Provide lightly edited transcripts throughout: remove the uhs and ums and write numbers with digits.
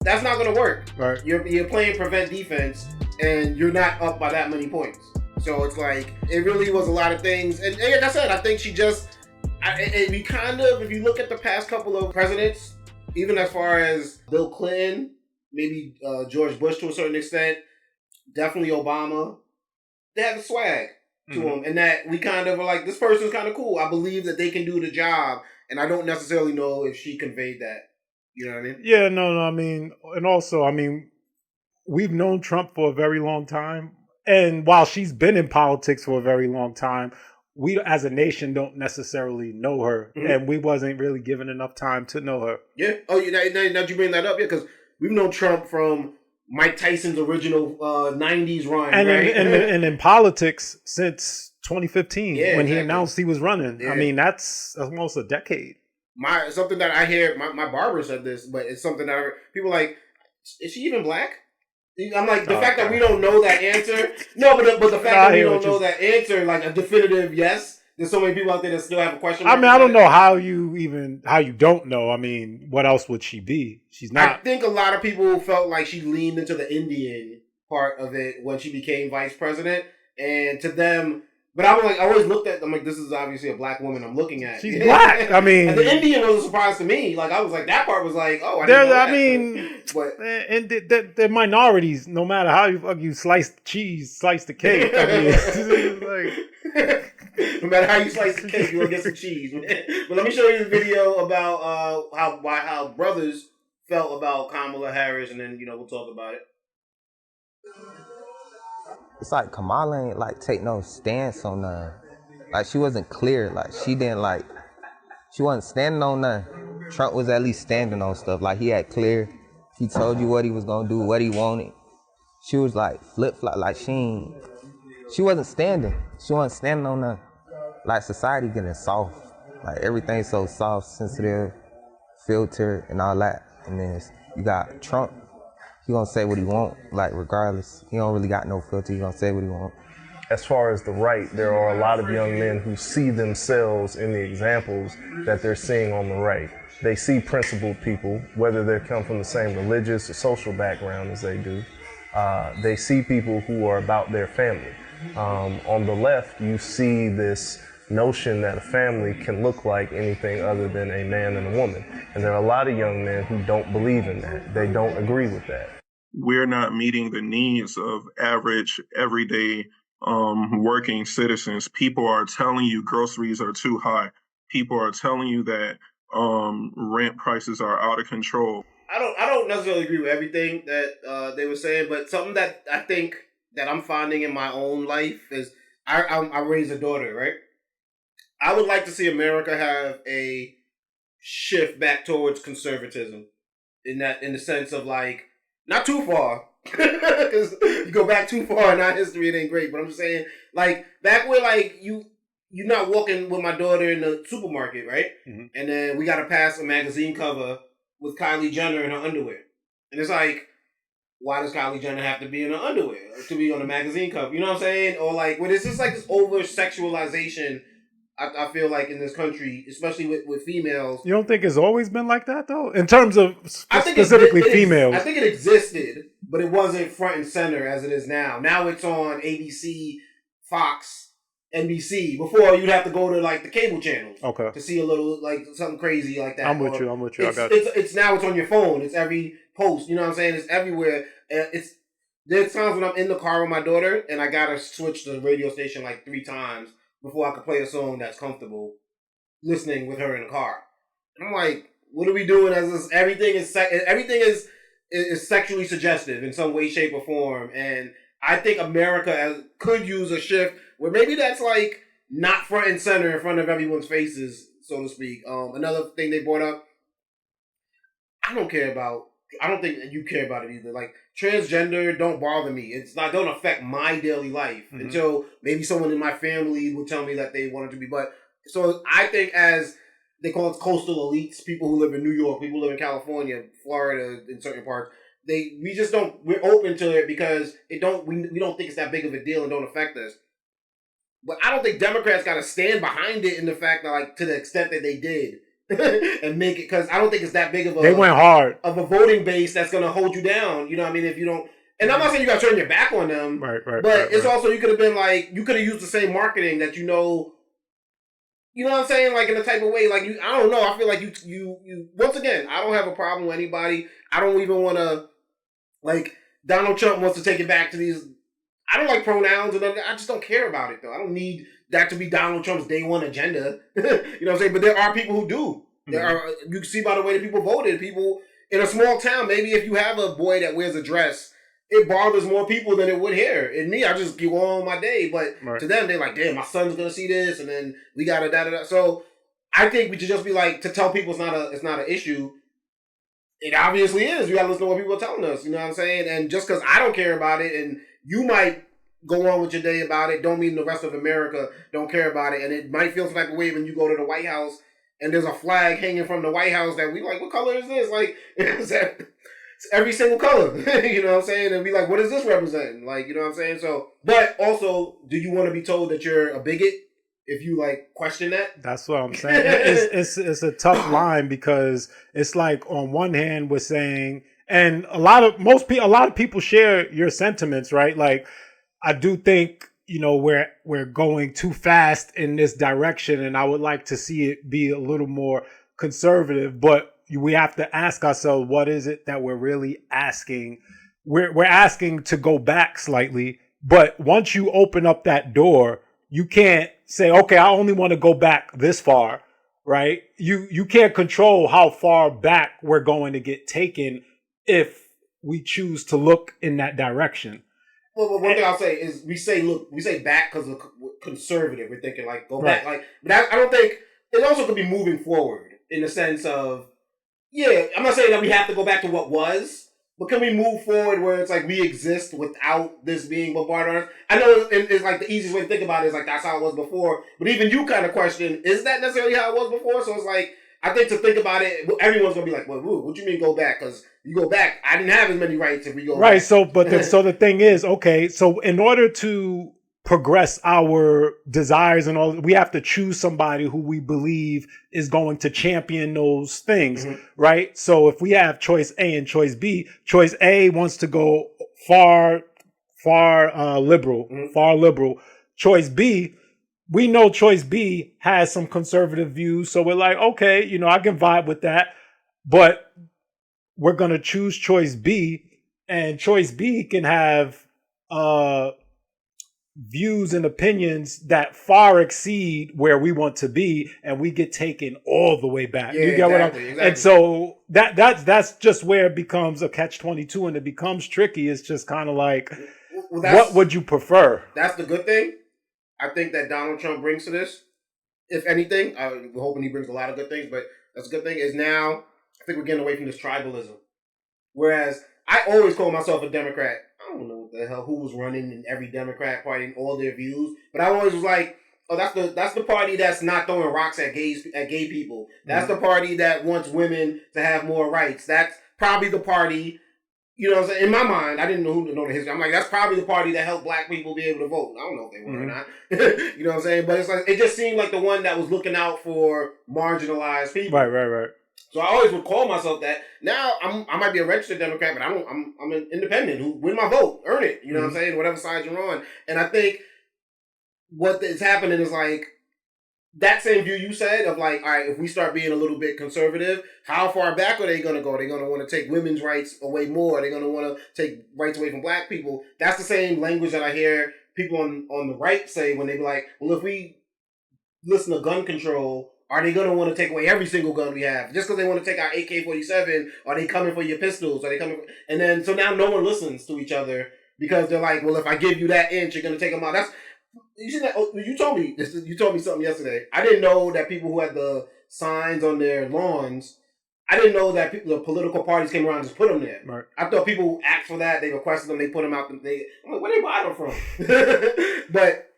that's not going to work. Right. You're playing prevent defense, and you're not up by that many points. So it's like, it really was a lot of things. And like I said, I think she just, we kind of, if you look at the past couple of presidents, even as far as Bill Clinton, maybe George Bush to a certain extent, definitely Obama, they had the swag to them. And that we kind of were like, this person's kind of cool. I believe that they can do the job. And I don't necessarily know if she conveyed that. You know what I mean? Yeah, no. I mean, and also, I mean, we've known Trump for a very long time. And while she's been in politics for a very long time, we as a nation don't necessarily know her. And we wasn't really given enough time to know her. Yeah. Oh, now you bring that up, yeah, because we've known Trump from Mike Tyson's original 90s run, and right? And in politics since 2015, when exactly. he announced he was running. Yeah. I mean, that's almost a decade. Something that I hear, my barber said this, but it's something that people like, is she even black? I'm like, the fact that we don't know that answer. No, but the fact that we don't know that answer, like a definitive yes. There's so many people out there that still have a question mark. I mean, I don't know how you don't know. I mean, what else would she be? She's not. I think a lot of people felt like she leaned into the Indian part of it when she became vice president. And to them, but I was like, I always looked at them like, this is obviously a black woman I'm looking at. She's black. I mean, and the Indian was a surprise to me. Like, I was like, that part was like, oh, I didn't know that. I mean, but and they're minorities. No matter how you slice the cheese, slice the cake. I mean, it's like, no matter how you slice the cake, you're gonna get some cheese. But let me show you the video about how brothers felt about Kamala Harris, and then we'll talk about it. It's like Kamala ain't like take no stance on nothing. Like she wasn't clear. Like she wasn't standing on nothing. Trump was at least standing on stuff. Like he had clear. He told you what he was gonna do, what he wanted. She was like flip flop. Like she wasn't standing. She wasn't standing on nothing. Like society getting soft. Like everything's so soft, sensitive, filtered, and all that. And then you got Trump. He gonna say what he want, like regardless. He don't really got no filter. He gonna say what he want. As far as the right, there are a lot of young men who see themselves in the examples that they're seeing on the right. They see principled people, whether they come from the same religious or social background as they do. They see people who are about their family. On the left, you see this notion that a family can look like anything other than a man and a woman. And there are a lot of young men who don't believe in that. They don't agree with that. We're not meeting the needs of average, everyday working citizens. People are telling you groceries are too high. People are telling you that rent prices are out of control. I don't necessarily agree with everything that they were saying, but something that I think that I'm finding in my own life is I raised a daughter, right? I would like to see America have a shift back towards conservatism in the sense of like, not too far, because you go back too far in our history, it ain't great. But I'm just saying, like, back where like you're not walking with my daughter in the supermarket, right? Mm-hmm. And then we got to pass a magazine cover with Kylie Jenner in her underwear, and it's like, why does Kylie Jenner have to be in her underwear to be on a magazine cover? You know what I'm saying? Or like, when it's just like this over sexualization. I feel like in this country, especially with females. You don't think it's always been like that, though? In terms of specifically females? I think it existed, but it wasn't front and center as it is now. Now it's on ABC, Fox, NBC. Before, you'd have to go to, like, the cable channels. Okay. To see a little, like, something crazy like that. I'm with you. I got you. It's now it's on your phone. It's every post. You know what I'm saying? It's everywhere. There's times when I'm in the car with my daughter, and I got to switch the radio station, like, 3 times. Before I could play a song that's comfortable listening with her in the car. And I'm like, what are we doing as this? Everything is sexually suggestive in some way, shape, or form. And I think America could use a shift where maybe that's like not front and center in front of everyone's faces, so to speak. Another thing they brought up, I don't think you care about it either. Like, transgender don't bother me. Don't affect my daily life until maybe someone in my family will tell me that they want it to be. But so I think, as they call it, coastal elites, people who live in New York, people who live in California, Florida, in certain parts, we're open to it because we don't think it's that big of a deal and don't affect us. But I don't think Democrats got to stand behind it in the fact that, like, to the extent that they did. and make it, because I don't think it's that big of a They went hard. of a voting base that's going to hold you down. You know what I mean? If you don't, and I'm not saying you got to turn your back on them, Right. but it's also, you could have been like, you could have used the same marketing that you know what I'm saying? Like in a type of way, like I don't know. I feel like you once again, I don't have a problem with anybody. I don't even want to, like, Donald Trump wants to take it back to these. I don't like pronouns, and I just don't care about it though. I don't need that to be Donald Trump's day one agenda. You know what I'm saying? But there are people who do. There are. You can see by the way that people voted. People in a small town, maybe if you have a boy that wears a dress, it bothers more people than it would here. And me, I just keep on my day. But to them, they're like, damn, my son's gonna see this, and then we gotta da. So I think we should just be like, to tell people it's not an issue. It obviously is. You gotta listen to what people are telling us. You know what I'm saying? And just because I don't care about it, and you might go on with your day about it, don't mean the rest of America don't care about it. And it might feel some type of way when you go to the White House and there's a flag hanging from the White House that we like, what color is this? Like, it's every single color. You know what I'm saying? And be like, what is this representing? Like, you know what I'm saying? So, but also, do you want to be told that you're a bigot if you like question that? That's what I'm saying. It's a tough line, because it's like, on one hand we're saying, and a lot of people share your sentiments, right? Like, I do think, we're going too fast in this direction, and I would like to see it be a little more conservative. But we have to ask ourselves, what is it that we're really asking? We're asking to go back slightly, but once you open up that door, you can't say, okay, I only want to go back this far, right? You can't control how far back we're going to get taken if we choose to look in that direction. Well, one thing I'll say is we say back because of conservative. We're thinking like go back, like, but I don't think it also could be moving forward in the sense of, yeah, I'm not saying that we have to go back to what was, but can we move forward where it's like we exist without this being bombarded on us? I know it's like the easiest way to think about it is like that's how it was before, but even you kind of question, is that necessarily how it was before? So it's like, I think to think about it, everyone's gonna be like, "Well, what do you mean go back?" Because you go back, I didn't have as many rights if we go right. back. So the thing is, okay, so in order to progress our desires and all, we have to choose somebody who we believe is going to champion those things, right? So if we have choice A and choice B, choice A wants to go far liberal. Choice B, we know choice B has some conservative views, so we're like, okay, I can vibe with that, but we're going to choose choice B, and choice B can have views and opinions that far exceed where we want to be, and we get taken all the way back. Yeah, you get exactly. And so that's just where it becomes a catch-22, and it becomes tricky. It's just kind of like, what would you prefer? That's the good thing I think that Donald Trump brings to this. If anything, we're hoping he brings a lot of good things, but that's a good thing, is now I think we're getting away from this tribalism. Whereas I always call myself a Democrat. I don't know what the hell who was running in every Democrat party and all their views, but I always was like, oh, that's the party that's not throwing rocks at gay people. That's the party that wants women to have more rights. That's probably the party. You know what I'm saying? In my mind, I didn't know who to know the history. I'm like, that's probably the party that helped black people be able to vote. I don't know if they were or not. You know what I'm saying? But it's like, it just seemed like the one that was looking out for marginalized people. Right. So I always would call myself that. Now I might be a registered Democrat, but I'm an independent who win my vote, earn it. You know what I'm saying? Whatever side you're on. And I think what is happening is like, that same view you said of like, all right, if we start being a little bit conservative, how far back are they going to go? Are they going to want to take women's rights away more? Are they going to want to take rights away from black people? That's the same language that I hear people on the right say when they be like, well, if we listen to gun control, are they going to want to take away every single gun we have? Just because they want to take our AK-47, are they coming for your pistols? Are they coming? And then, so now no one listens to each other because they're like, well, if I give you that inch, you're going to take them out. That's, you see that? You told me something yesterday. I didn't know that people who had the signs on their lawns, I didn't know that the political parties came around and just put them there. Right. I thought people asked for that, they requested them, they put them out. I'm like, where they buy them from? But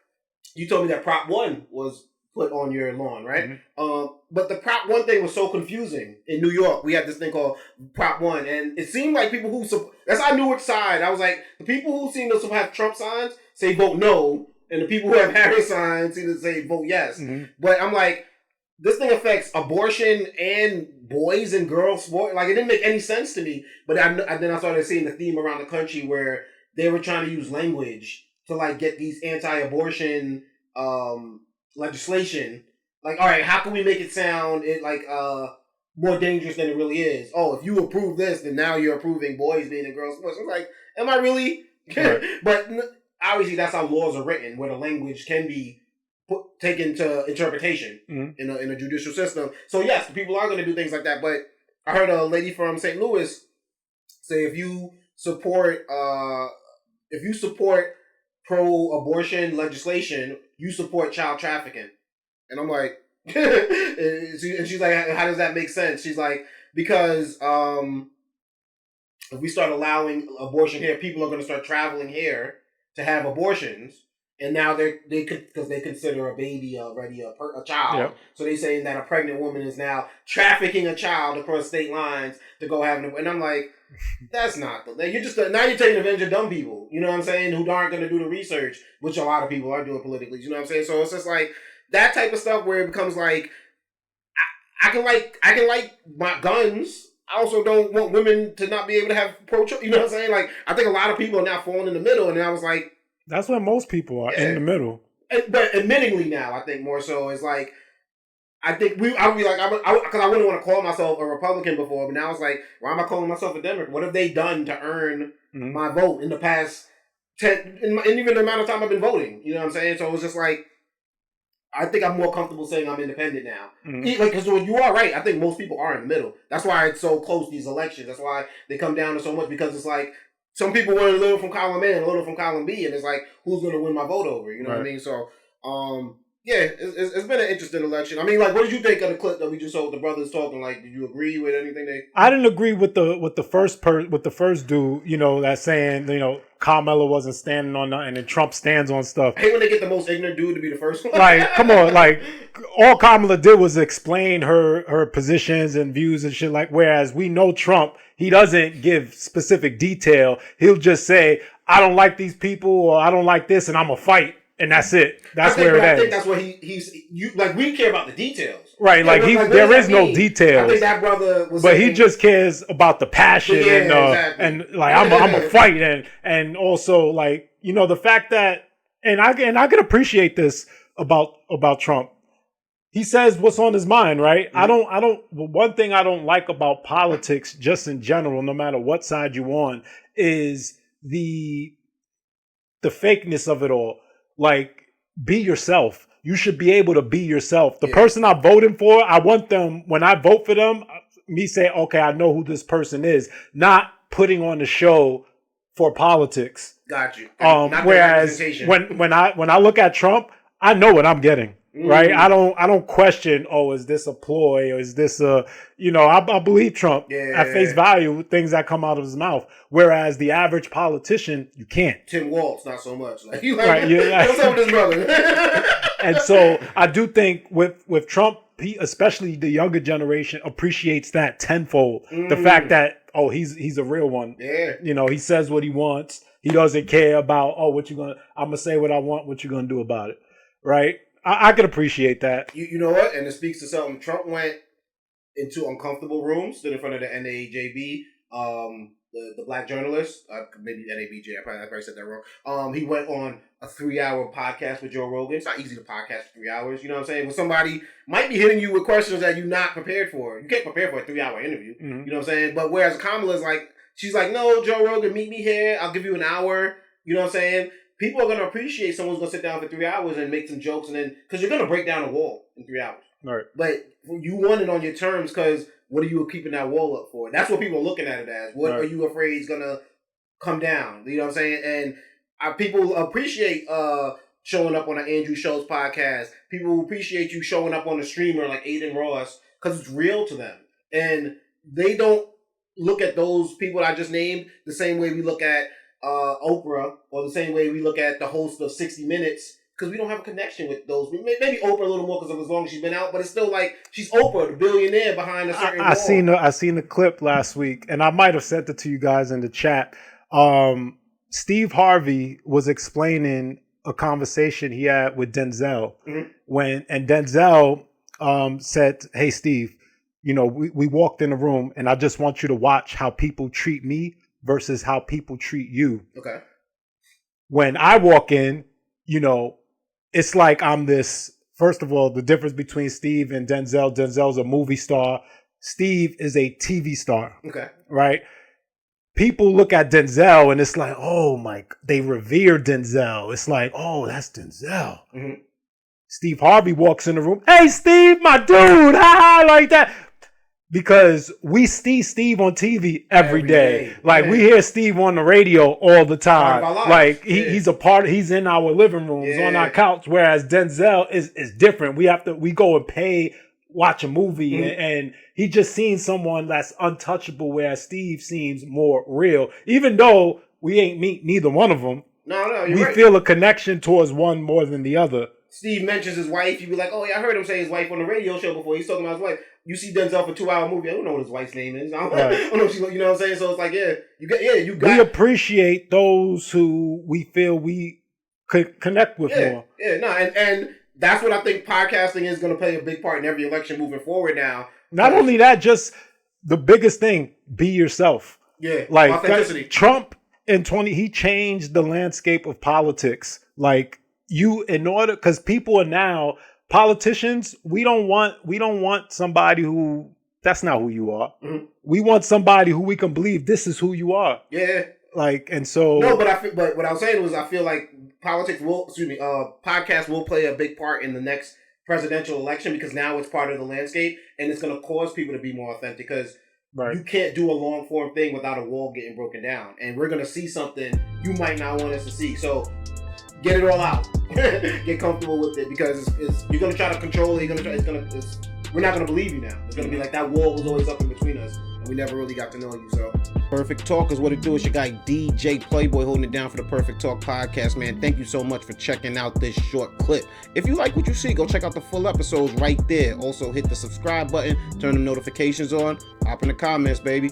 you told me that Prop 1 was put on your lawn, right? But the Prop 1 thing was so confusing. In New York, we had this thing called Prop 1, and it seemed like people who, that's how I knew which side. I was like, the people who seem to have Trump signs say vote no, and the people who have Harris signs seem to say vote yes. But I'm like, this thing affects abortion and boys and girls sport. Like, it didn't make any sense to me. But then I started seeing the theme around the country where they were trying to use language to like get these anti-abortion legislation. Like, all right, how can we make it sound more dangerous than it really is? Oh, if you approve this, then now you're approving boys being in girls' sports. I'm like, am I really? Right. But obviously, that's how laws are written, where the language can be taken to interpretation in a judicial system. So yes, people are going to do things like that. But I heard a lady from St. Louis say if you support pro-abortion legislation, you support child trafficking. And I'm like, and she's like, how does that make sense? She's like, because if we start allowing abortion here, people are going to start traveling here to have abortions. And now because they consider a baby already a child. Yep. So they saying that a pregnant woman is now trafficking a child across state lines to go have an. And I'm like, that's not now you're taking advantage of dumb people. You know what I'm saying? Who aren't going to do the research, which a lot of people are doing politically. You know what I'm saying? So it's just like that type of stuff where it becomes like, I can like my guns. I also don't want women to not be able to have pro-choice. You know what I'm saying? Like, I think a lot of people are now falling in the middle, and I was like. That's where most people are, in the middle. But admittingly now, I think more so is like, I think I would be like, because I wouldn't want to call myself a Republican before, but now it's like, why am I calling myself a Democrat? What have they done to earn my vote in the past 10, and even the amount of time I've been voting? You know what I'm saying? So it was just like, I think I'm more comfortable saying I'm independent now. Because you are right. I think most people are in the middle. That's why it's so close, these elections. That's why they come down to so much, because it's like, some people want a little from column A and a little from column B, and it's like, who's going to win my vote over? You know what I mean? So, it's been an interesting election. I mean, like, what did you think of the clip that we just saw with the brothers talking? Like, did you agree with anything they? I didn't agree with the first dude. You know, that saying, you know, Kamala wasn't standing on nothing and Trump stands on stuff. I hate when they get the most ignorant dude to be the first one. Like, come on, like, all Kamala did was explain her positions and views and shit. Like, whereas we know Trump, he doesn't give specific detail. He'll just say, I don't like these people, or I don't like this, and I'm gonna fight. And that's it. That's where it ends. I think that's what he's like. We care about the details, right? Like there is no details. I think that brother was, but he just cares about the passion and like I'm a fight and also like, you know, the fact that and I can appreciate this about Trump. He says what's on his mind, right? Mm-hmm. One thing I don't like about politics, just in general, no matter what side you're on, is the fakeness of it all. Like, be yourself. You should be able to be yourself. The person I'm voting for, I want them, when I vote for them, me say, okay, I know who this person is. Not putting on the show for politics. Got you. Whereas when I look at Trump, I know what I'm getting. Right? I don't question, oh, is this a ploy or is this a, you know, I believe Trump at face value, things that come out of his mouth. Whereas the average politician, you can't. Tim Walz, not so much. Like, you like, right, what's up with his brother? And so I do think with Trump, he, especially the younger generation, appreciates that tenfold. The fact that, oh, he's a real one. Yeah. You know, he says what he wants. He doesn't care about, oh, I'm going to say what I want, what you going to do about it. Right? I could appreciate that. You know what? And it speaks to something. Trump went into uncomfortable rooms, stood in front of the NAJB, the black journalist, maybe NABJ, I probably said that wrong. He went on a 3-hour podcast with Joe Rogan. It's not easy to podcast for 3 hours, you know what I'm saying? When somebody might be hitting you with questions that you're not prepared for. You can't prepare for a 3-hour interview, you know what I'm saying? But whereas Kamala's like, she's like, no, Joe Rogan, meet me here. I'll give you an hour, you know what I'm saying? People are going to appreciate someone's going to sit down for 3 hours and make some jokes, and then, because you're going to break down a wall in 3 hours. Right. But you want it on your terms, because what are you keeping that wall up for? That's what people are looking at it as. What are you afraid is going to come down? You know what I'm saying? And people appreciate showing up on an Andrew Schultz podcast. People appreciate you showing up on a streamer like Aiden Ross, because it's real to them. And they don't look at those people I just named the same way we look at Oprah, or the same way we look at the host of 60 Minutes, because we don't have a connection with those. Maybe Oprah a little more because of as long as she's been out, but it's still like she's Oprah, the billionaire behind a certain wall. I seen the clip last week, and I might have sent it to you guys in the chat. Steve Harvey was explaining a conversation he had with Denzel, and Denzel said, "Hey, Steve, you know, we walked in a room, and I just want you to watch how people treat me versus how people treat you." Okay. When I walk in, you know, it's like I'm this. First of all, the difference between Steve and Denzel. Denzel's a movie star. Steve is a TV star. Okay. Right? People look at Denzel and it's like, oh my, they revere Denzel. It's like, oh, that's Denzel. Mm-hmm. Steve Harvey walks in the room. Hey, Steve, my dude. Ha, like that. Because we see Steve on TV every day. Like we hear Steve on the radio all the time. Like he's a part. He's in our living rooms, on our couch. Whereas Denzel is different. We go and pay, watch a movie, and he just seen someone that's untouchable. Whereas Steve seems more real. Even though we ain't meet neither one of them. No, we feel a connection towards one more than the other. Steve mentions his wife. You be like, oh yeah, I heard him say his wife on the radio show before. He's talking about his wife. You see Denzel for a 2-hour movie. I don't know what his wife's name is. I don't know if she, you know what I'm saying? So it's like, you got. We appreciate those who we feel we could connect with more. Yeah, no, and that's what I think podcasting is going to play a big part in every election moving forward now. Not only that, just the biggest thing, be yourself. Yeah, like authenticity. Trump in he changed the landscape of politics. Like because people are now politicians. We don't want somebody who that's not who you are. Mm-hmm. We want somebody who we can believe this is who you are. Yeah. Like, and so no, but what I was saying was I feel like podcasts will play a big part in the next presidential election because now it's part of the landscape and it's going to cause people to be more authentic because you can't do a long form thing without a wall getting broken down, and we're going to see something you might not want us to see. So get it all out, get comfortable with it because you're going to try to control it. We're not going to believe you now. It's going to be like that wall was always up in between us. We never really got to know you, so. Perfect Talk is what it do. It's your guy DJ Playboy holding it down for the Perfect Talk podcast, man. Thank you so much for checking out this short clip. If you like what you see, go check out the full episodes right there. Also hit the subscribe button, turn the notifications on, hop in the comments, baby.